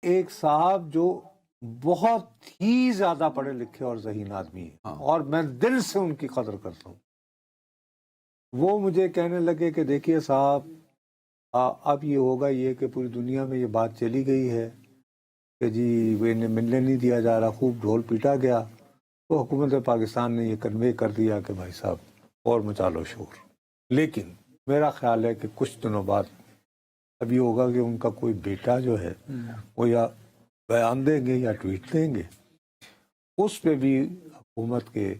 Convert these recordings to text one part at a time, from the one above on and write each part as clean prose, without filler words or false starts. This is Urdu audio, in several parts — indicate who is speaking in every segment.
Speaker 1: ایک صاحب جو بہت ہی زیادہ پڑھے لکھے اور ذہین آدمی ہیں اور میں دل سے ان کی قدر کرتا ہوں. وہ مجھے کہنے لگے کہ دیکھیے صاحب اب یہ ہوگا یہ کہ پوری دنیا میں یہ بات چلی گئی ہے کہ جی انہیں ملنے نہیں دیا جا رہا, خوب ڈھول پیٹا گیا, تو حکومت پاکستان نے یہ کنوے کر دیا کہ بھائی صاحب اور مچا لو شور. لیکن میرا خیال ہے کہ کچھ دنوں بعد اب یہ ہوگا کہ ان کا کوئی بیٹا جو ہے وہ یا بیان دیں گے یا ٹویٹ دیں گے, اس پہ بھی حکومت کے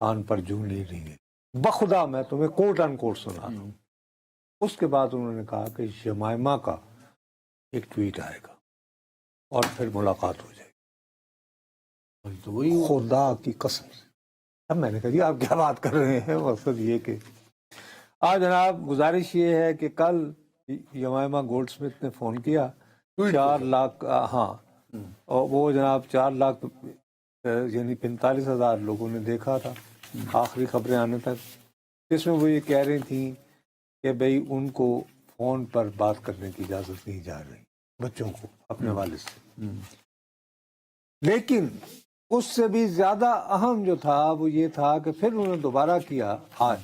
Speaker 1: کان پر جوں نہیں رہیں گے. بخدا میں تمہیں کوٹ ان کوٹ سنا دوں. اس کے بعد انہوں نے کہا کہ جمائمہ کا ایک ٹویٹ آئے گا اور پھر ملاقات ہو جائے گی. تو وہی خدا کی قسم سے اب میں نے کہا جی آپ کیا بات کر رہے ہیں. مقصد یہ کہ جناب گزارش یہ ہے کہ کل جمائمہ گولڈ سمتھ نے فون کیا 4 لاکھ اور وہ جناب 4 لاکھ یعنی 45,000 لوگوں نے دیکھا تھا آخری خبریں آنے تک, جس میں وہ یہ کہہ رہی تھیں کہ بھئی ان کو فون پر بات کرنے کی اجازت نہیں جا رہی بچوں کو اپنے والد سے. لیکن اس سے بھی زیادہ اہم جو تھا وہ یہ تھا کہ پھر انہوں نے دوبارہ کیا آج,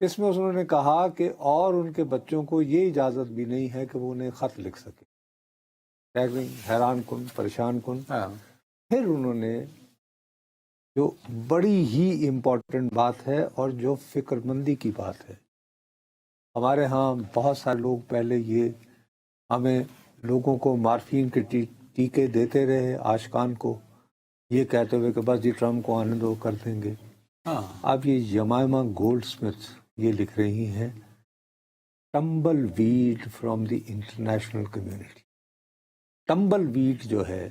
Speaker 1: اس میں انہوں نے کہا کہ اور ان کے بچوں کو یہ اجازت بھی نہیں ہے کہ وہ انہیں خط لکھ سکے. حیران کن, پریشان کن. پھر انہوں نے جو بڑی ہی امپورٹنٹ بات ہے اور جو فکر مندی کی بات ہے, ہمارے ہاں بہت سارے لوگ پہلے یہ ہمیں لوگوں کو مارفین کے ٹیکے دیتے رہے عاشقان کو, یہ کہتے ہوئے کہ بس جی ٹرمپ کو آنے دو کر دیں گے. اب یہ جمائمہ گولڈ سمتھ یہ لکھ رہی ہیں tumbleweed from the international community. Tumbleweed جو ہے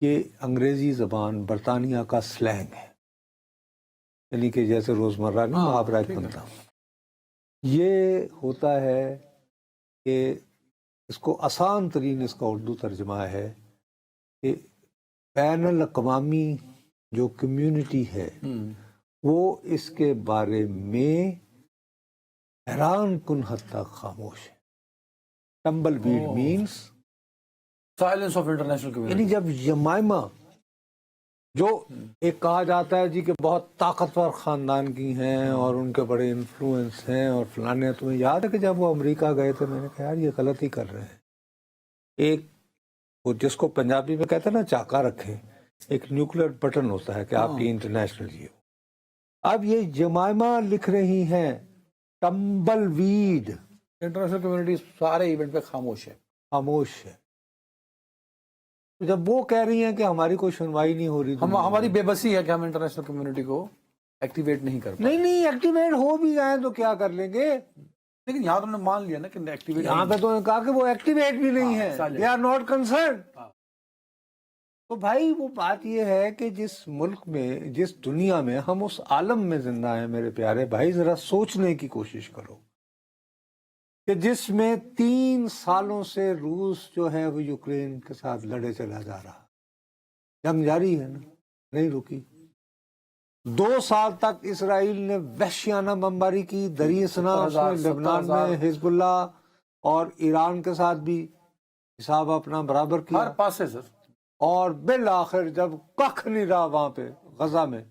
Speaker 1: یہ انگریزی زبان برطانیہ کا سلینگ ہے, یعنی کہ جیسے روزمرہ میں محاورہ بنتا. یہ ہوتا ہے کہ اس کو آسان ترین اس کا اردو ترجمہ ہے کہ بین الاقوامی جو کمیونٹی ہے وہ اس کے بارے میں حیران کن حد تک خاموش ہے. Tumbleweed means
Speaker 2: silence of international community.
Speaker 1: یعنی جب جمائمہ جو ایک کہا جاتا ہے جی کہ بہت طاقتور خاندان کی ہیں اور ان کے بڑے انفلوئنس ہیں اور فلانے, تمہیں یاد ہے کہ جب وہ امریکہ گئے تھے میں نے کہا یار یہ غلط ہی کر رہے ہیں. ایک وہ جس کو پنجابی میں کہتے ہیں نا چاکا رکھیں, ایک نیوکلیر بٹن ہوتا ہے کہ آپ کی انٹرنیشنل یہ ہو. اب یہ جمائمہ لکھ رہی ہیں ٹمبل ویڈ,
Speaker 2: انٹرنیشنل کمیونٹی سارے ایونٹ پہ خاموش ہے.
Speaker 1: خاموش ہے. جب وہ کہہ رہی ہیں کہ ہماری کوئی سنوائی نہیں ہو رہی,
Speaker 2: ہماری بے بسی ہے کہ ہم انٹرنیشنل کمیونٹی کو ایکٹیویٹ نہیں کر پائے.
Speaker 1: نہیں ایکٹیویٹ ہو بھی جائیں تو کیا کر لیں گے.
Speaker 2: لیکن یہاں تم نے مان لیا نا کہ ایکٹیویٹ,
Speaker 1: یہاں پہ تو نے کہا کہ وہ ایکٹیویٹ بھی نہیں ہے, they are not concerned. تو بھائی وہ بات یہ ہے کہ جس ملک میں جس دنیا میں ہم اس عالم میں زندہ ہیں میرے پیارے بھائی, ذرا سوچنے کی کوشش کرو کہ جس میں 3 سالوں سے روس جو ہے وہ یوکرین کے ساتھ لڑے چلا جا رہا, جنگ جاری ہے نا, نہیں رکی. 2 سال تک اسرائیل نے وحشیانہ بمباری کی, دریائے سنا میں, لبنان میں حزب اللہ اور ایران کے ساتھ بھی حساب اپنا برابر کیا
Speaker 2: ہر پاس ہے سر.
Speaker 1: اور بالآخر جب کخ نہیں رہا وہاں پہ غزہ میں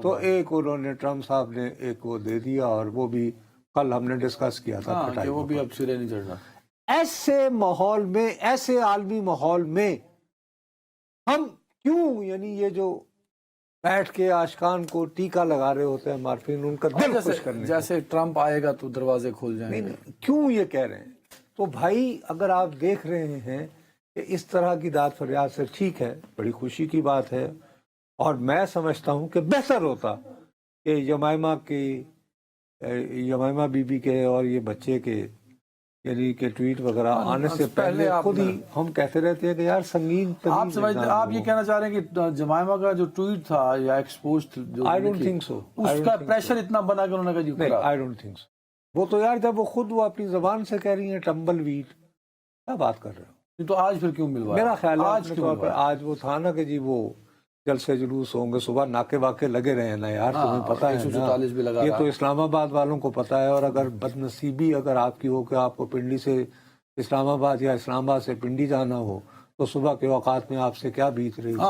Speaker 1: تو ایک انہوں نے ٹرمپ صاحب نے ایک وہ دے دیا, اور وہ بھی کل ہم نے ڈسکس کیا تھا
Speaker 2: کہ وہ بھی اب سرے نہیں چڑھنا.
Speaker 1: ایسے ماحول میں, ایسے عالمی ماحول میں ہم کیوں یعنی یہ جو بیٹھ کے عاشقان کو ٹیکا لگا رہے ہوتے ہیں مارفین, ان کا دل خوش کرنے,
Speaker 2: جیسے ٹرمپ آئے گا تو دروازے کھول جائیں گے,
Speaker 1: کیوں یہ کہہ رہے ہیں. تو بھائی اگر آپ دیکھ رہے ہیں کہ اس طرح کی داد فریاد سے, ٹھیک ہے بڑی خوشی کی بات ہے, اور میں سمجھتا ہوں کہ بہتر ہوتا کہ جمائمہ بی بی کے اور یہ بچے کے یعنی کہ ٹویٹ وغیرہ آنے سے پہلے خود ہی ہم کہتے رہتے ہیں کہ یار سنگین.
Speaker 2: آپ یہ کہنا چاہ رہے ہیں کہ جمائمہ کا جو ٹویٹ تھا یا expose,
Speaker 1: I don't think so.
Speaker 2: اس کا پریشر اتنا بنا کہ انہوں نے کہا
Speaker 1: نہیں, I don't think so. وہ تو یار جب وہ خود وہ اپنی زبان سے کہہ رہی ہیں ٹمبل ویڈ, کیا بات کر رہے ہو.
Speaker 2: تو آج پھر کیوں ملوا,
Speaker 1: میرا خیال ہے آج وہ تھا نا کہ جی وہ جلسے جلوس ہوں گے, صبح ناکے واقع لگے رہے ہیں نا یار, تمہیں پتہ ہے نا, یہ تو اسلام آباد والوں کو پتہ ہے. اور اگر بدنصیبی اگر آپ کی ہو کہ آپ کو پنڈی سے اسلام آباد یا اسلام آباد سے پنڈی جانا ہو تو صبح کے اوقات میں آپ سے کیا بیت رہی تھی؟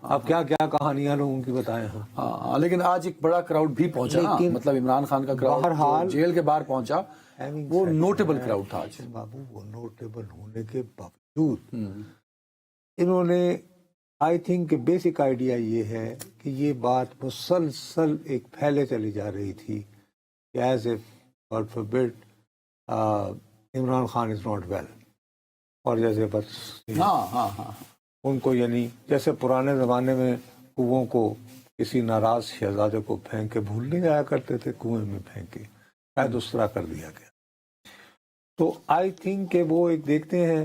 Speaker 1: آپ کیا کیا کہانیاں لوگوں کی بتائیں.
Speaker 2: ہاں لیکن آج ایک بڑا کراؤڈ بھی پہنچا نا, مطلب عمران خان کا کراؤڈ
Speaker 1: بہرحال
Speaker 2: جیل کے باہر پہنچا, وہ نوٹیبل کراؤڈ تھا آج.
Speaker 1: بابو وہ نوٹیبل ہونے کے باوجود انہوں نے آئی تھنک بیسک آئیڈیا یہ ہے کہ یہ بات مسلسل ایک پھیلے چلی جا رہی تھی کہ as a God forbid Imran Khan is not well, اور جیسے بس ان کو یعنی جیسے پرانے زمانے میں کنووں کو کسی ناراض شہزادے کو پھینک کے بھول نہیں جایا کرتے تھے, کنویں میں پھینک کے, شاید اس طرح کر دیا گیا. تو آئی تھنک کہ وہ ایک دیکھتے ہیں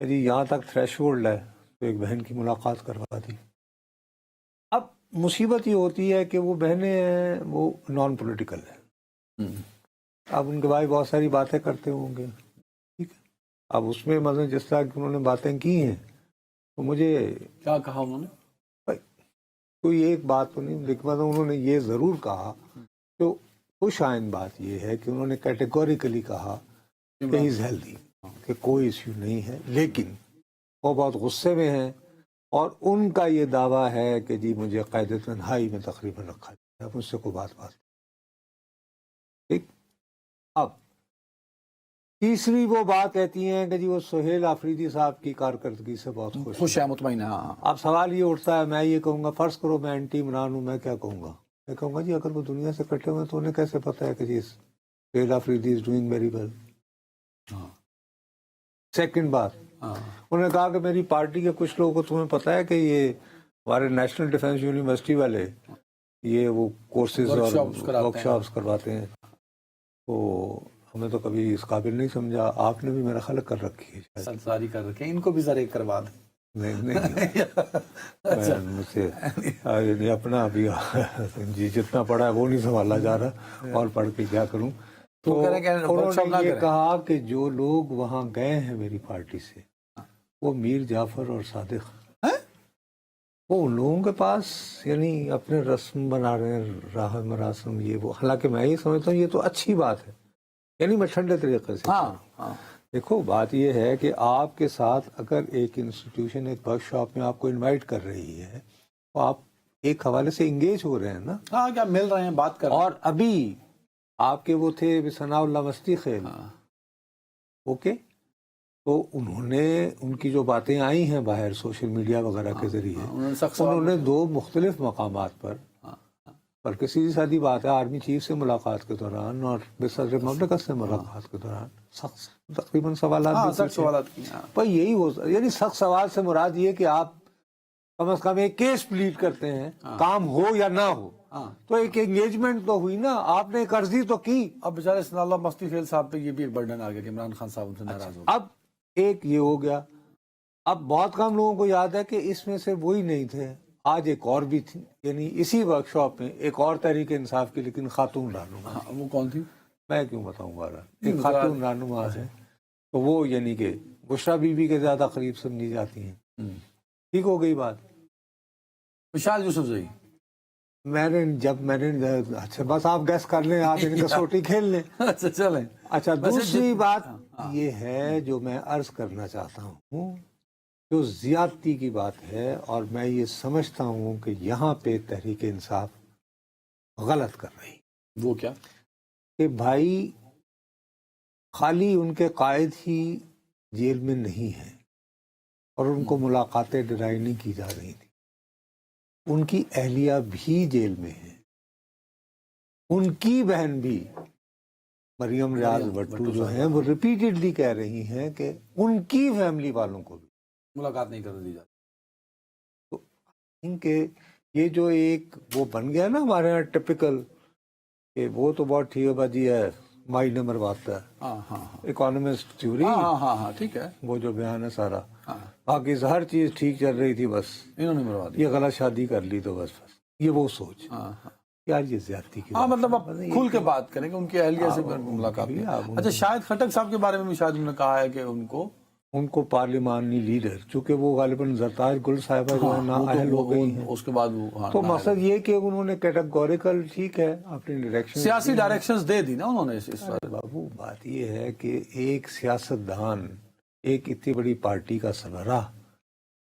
Speaker 1: جی یہاں تک تھریش ہولڈ ہے تو ایک بہن کی ملاقات کروا دی. اب مصیبت یہ ہوتی ہے کہ وہ بہنیں ہیں وہ نان پولیٹیکل ہیں. اب ان کے بھائی بہت ساری باتیں کرتے ہوں گے, ٹھیک ہے, اب اس میں مثلا جس طرح کی انہوں نے باتیں کی ہیں تو مجھے
Speaker 2: کیا کہا انہوں نے,
Speaker 1: کوئی ایک بات تو نہیں, لیکن مطلب انہوں نے یہ ضرور کہا, تو خوش آئند بات یہ ہے کہ انہوں نے کیٹیگوریکلی کہا کہ ہی از ہیلدی, کہ کوئی ایشو نہیں ہے, لیکن وہ بہت غصے میں ہیں اور ان کا یہ دعویٰ ہے کہ جی مجھے قید تنہائی میں تقریباً رکھا جائے, اب مجھ سے کوئی بات ٹھیک. اب تیسری وہ بات کہتی ہیں کہ جی وہ سہیل آفریدی صاحب کی کارکردگی سے بہت خوش
Speaker 2: ہے, مطمئن ہے.
Speaker 1: اب سوال یہ اٹھتا ہے, میں یہ کہوں گا, فرض کرو میں اینٹی عمران ہوں, میں کیا کہوں گا؟ میں کہوں گا جی اگر وہ دنیا سے کٹے ہوئے تو انہیں کیسے پتہ ہے کہ جی Sohail Afridi is doing very well. Second بات, انہوں نے کہا کہ میری پارٹی کے کچھ لوگوں کو تمہیں پتہ ہے کہ یہ ہمارے نیشنل ڈیفنس یونیورسٹی والے یہ وہ کورسز اور ورک شاپس کرواتے ہیں, تو ہمیں تو کبھی اس قابل نہیں سمجھا, آپ نے بھی میرا خیال کر رکھی ہے,
Speaker 2: سرساری کر رکھی ہے, ان کو بھی ذرا ایک کروا دیں.
Speaker 1: نہیں مجھ سے اپنا ابھی جی جتنا پڑھا ہے وہ نہیں سنبھالا جا رہا, اور پڑھ کے کیا کروں. تو انہوں نے یہ کہا کہ جو لوگ وہاں گئے ہیں میری پارٹی سے وہ میر جعفر اور صادق, وہ ان لوگوں کے پاس یعنی اپنے رسم بنا رہے ہیں, راہ مراسم یہ وہ, حالانکہ میں یہ سمجھتا ہوں یہ تو اچھی بات ہے, یعنی میں ٹھنڈے طریقے سے. دیکھو بات یہ ہے کہ آپ کے ساتھ اگر ایک انسٹیٹیوشن ایک ورک شاپ میں آپ کو انوائٹ کر رہی ہے تو آپ ایک حوالے سے انگیج ہو رہے ہیں نا,
Speaker 2: کیا مل رہے ہیں, بات کر رہے ہیں.
Speaker 1: اور ابھی آپ کے وہ تھے ثناء اللہ مستی خیل, اوکے, تو انہوں نے ان کی جو باتیں آئی ہیں باہر سوشل میڈیا وغیرہ کے ذریعے, انہوں نے دو مختلف مقامات پر بلکہ سیدھی سادی بات ہے آرمی چیف سے ملاقات کے دوران اور صدر مملکت سے ملاقات کے دوران سخت تقریباً سوالات پر یہی ہو, یعنی سخت سوال سے مراد یہ کہ آپ کم از کم ایک کیس پلیٹ کرتے ہیں, کام ہو یا نہ ہو, تو ایک انگیجمنٹ تو ہوئی نا, آپ نے ایک عرضی تو کی.
Speaker 2: اب بیچارے ثناء اللہ مستی خیل صاحب پہ یہ بھی ایک برڈن آ گیا کہ عمران خان صاحب ان سے ناراض ہو گئے.
Speaker 1: اب ایک یہ ہو گیا, اب بہت کم لوگوں کو یاد ہے کہ اس میں سے وہی نہیں تھے, آج ایک اور بھی تھی, یعنی اسی ورک شاپ میں ایک اور تحریک انصاف کی لیکن خاتون رہنما.
Speaker 2: وہ کون تھی
Speaker 1: میں کیوں بتاؤں گا, ایک خاتون رہنما ہے, تو وہ یعنی کہ بشرا بی بی کے زیادہ قریب سمجھی جاتی ہیں. ٹھیک ہو گئی بات.
Speaker 2: وشال یوسفزئی,
Speaker 1: میں نے اچھا بس آپ گیس کر لیں, آپ ان کسوٹی کھیل لیں.
Speaker 2: اچھا چلیں.
Speaker 1: اچھا دوسری بات یہ ہے جو میں عرض کرنا چاہتا ہوں, جو زیادتی کی بات ہے, اور میں یہ سمجھتا ہوں کہ یہاں پہ تحریک انصاف غلط کر رہی.
Speaker 2: وہ کیا
Speaker 1: کہ بھائی خالی ان کے قائد ہی جیل میں نہیں ہیں اور ان کو ملاقاتیں ڈرائی نہیں کی جا رہی تھی, ان کی اہلیہ بھی جیل میں ہے, ان کی بہن بھی مریم ریاض بھٹو جو ہیں وہ ریپیٹڈلی کہہ رہی ہیں کہ ان کی فیملی والوں کو بھی
Speaker 2: ملاقات نہیں کر دی جاتی.
Speaker 1: تو کہ یہ جو ایک وہ بن گیا نا ہمارے یہاں ٹپیکل کہ وہ تو بہت ٹھیک ہے بازی ہے, مائی نے مرواتا ہے, اکانومسٹ تھیوری,
Speaker 2: ٹھیک ہے,
Speaker 1: وہ جو بیان ہے سارا, باقی ہر چیز ٹھیک چل رہی تھی, بس
Speaker 2: انہوں نے مروا دی,
Speaker 1: یہ غلط شادی کر لی تو بس یہ وہ سوچ. یار یہ زیادتی کی
Speaker 2: مطلب آپ کھل کے بات کریں کہ ان کی اہلیہ سے ملاقات. اچھا شاہد خٹک صاحب کے بارے میں بھی شاید انہوں نے کہا ہے کہ ان کو
Speaker 1: پارلیمانی لیڈر, چونکہ وہ غالباً زرتاج گل صاحبہ جو ہے نااہل ہو گئی ہیں,
Speaker 2: اس کے بعد
Speaker 1: تو مقصد یہ کہ انہوں نے کیٹیگوریکل ٹھیک ہے اپنی ڈائریکشن
Speaker 2: سیاسی ڈائریکشنز دے دی نا انہوں نے. اس
Speaker 1: بابو بات یہ ہے کہ ایک سیاست دان ایک اتنی بڑی پارٹی کا سربراہ